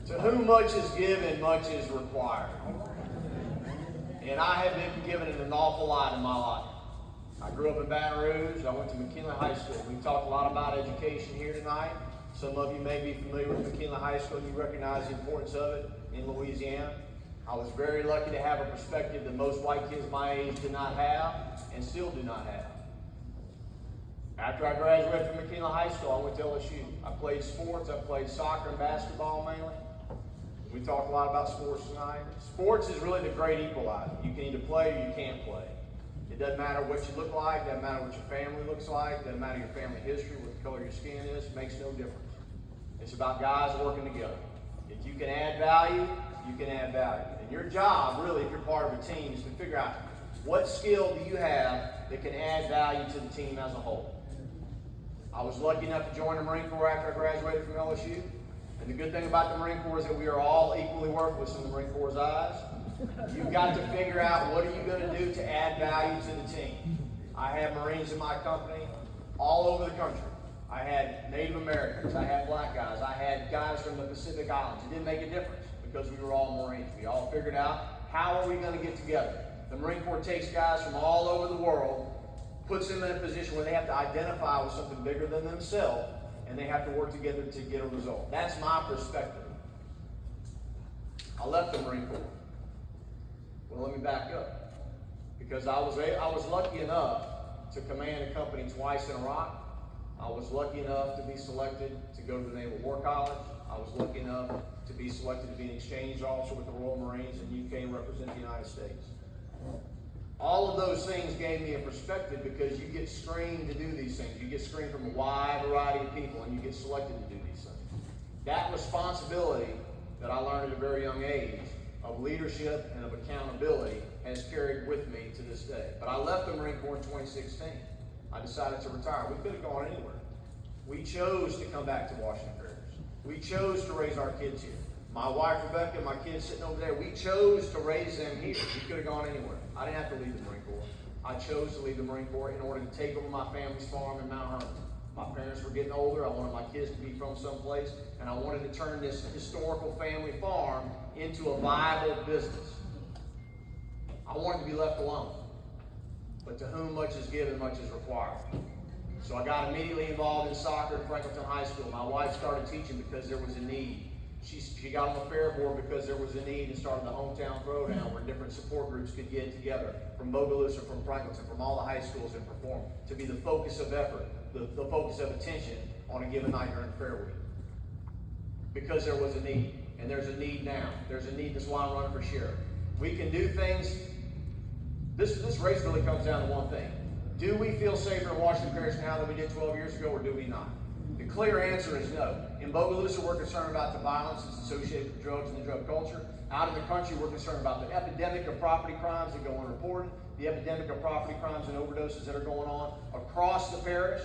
To whom much is given, much is required. And I have been given an awful lot in my life. I grew up in Baton Rouge. I went to McKinley High School. We talked a lot about education here tonight. Some of you may be familiar with McKinley High School and you recognize the importance of it in Louisiana. I was very lucky to have a perspective that most white kids my age did not have and still do not have. After I graduated from McKinley High School, I went to LSU. I played sports. I played soccer and basketball mainly. We talk a lot about sports tonight. Sports is really the great equalizer. You can either play or you can't play. It doesn't matter what you look like, it doesn't matter what your family looks like, it doesn't matter your family history, what the color of your skin is, it makes no difference. It's about guys working together. If you can add value, you can add value. And your job, really, if you're part of a team, is to figure out what skill do you have that can add value to the team as a whole. I was lucky enough to join the Marine Corps after I graduated from LSU. And the good thing about the Marine Corps is that we are all equally worthless in the Marine Corps' eyes. You've got to figure out what are you going to do to add value to the team. I have Marines in my company all over the country. I had Native Americans, I had black guys, I had guys from the Pacific Islands. It didn't make a difference because we were all Marines. We all figured out how are we going to get together. The Marine Corps takes guys from all over the world, puts them in a position where they have to identify with something bigger than themselves, and they have to work together to get a result. That's my perspective. I left the Marine Corps. Well, let me back up. Because I was lucky enough to command a company twice in Iraq. I was lucky enough to be selected to go to the Naval War College. I was lucky enough to be selected to be an exchange officer with the Royal Marines in UK and represent the United States. All of those things gave me a perspective because you get screened to do these things. You get screened from a wide variety of people and you get selected to do these things. That responsibility that I learned at a very young age of leadership and of accountability has carried with me to this day. But I left the Marine Corps in 2016. I decided to retire. We could have gone anywhere. We chose to come back to Washington Parish. We chose to raise our kids here. My wife, Rebecca, and my kids sitting over there, we chose to raise them here. We could have gone anywhere. I didn't have to leave the Marine Corps. I chose to leave the Marine Corps in order to take over my family's farm in Mount Hermon. My parents were getting older. I wanted my kids to be from someplace, and I wanted to turn this historical family farm into a viable business. I wanted to be left alone. But to whom much is given, much is required. So I got immediately involved in soccer at Franklinton High School. My wife started teaching because there was a need. She got on the fair board because there was a need and started the Hometown Throwdown where different support groups could get together from Bogalusa, from Franklinton, from all the high schools and perform to be the focus of effort, the focus of attention on a given night during fair week. Because there was a need, and there's a need now. There's a need, that's why I'm running for sheriff. We can do things. This race really comes down to one thing. Do we feel safer in Washington Parish now than we did 12 years ago, or do we not? The clear answer is no. In Bogalusa, we're concerned about the violence that's associated with drugs and the drug culture. Out in the country, we're concerned about the epidemic of property crimes that go unreported, the epidemic of property crimes and overdoses that are going on across the parish,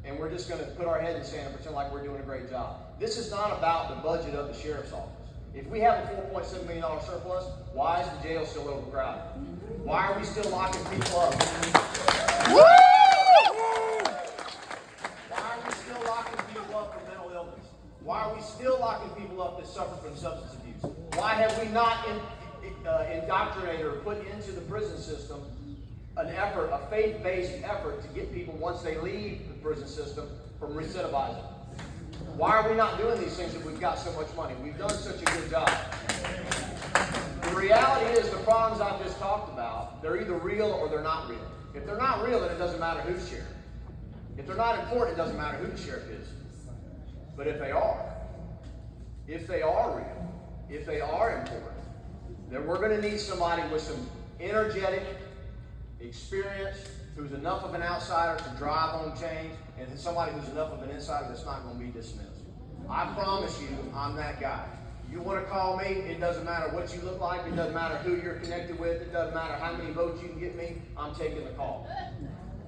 and we're just going to put our head in the sand and pretend like we're doing a great job. This is not about the budget of the sheriff's office. If we have a $4.7 million surplus, why is the jail still overcrowded? Why are we still locking people up? Why are we still locking people up for mental illness? Why are we still locking people up that suffer from substance abuse? Why have we not indoctrinated or put into the prison system an effort, a faith-based effort to get people, once they leave the prison system, from recidivizing? Why are we not doing these things if we've got so much money? We've done such a good job. The reality is the problems I've just talked about, they're either real or they're not real. If they're not real, then it doesn't matter who's sheriff. If they're not important, it doesn't matter who the sheriff is. But if they are real, if they are important, then we're going to need somebody with some energetic experience, who's enough of an outsider to drive home change, and somebody who's enough of an insider that's not going to be dismissed. I promise you, I'm that guy. You want to call me, it doesn't matter what you look like, it doesn't matter who you're connected with, it doesn't matter how many votes you can get me, I'm taking the call.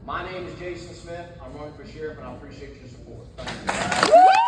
My name is Jason Smith, I'm running for sheriff, and I appreciate your support. Thank you.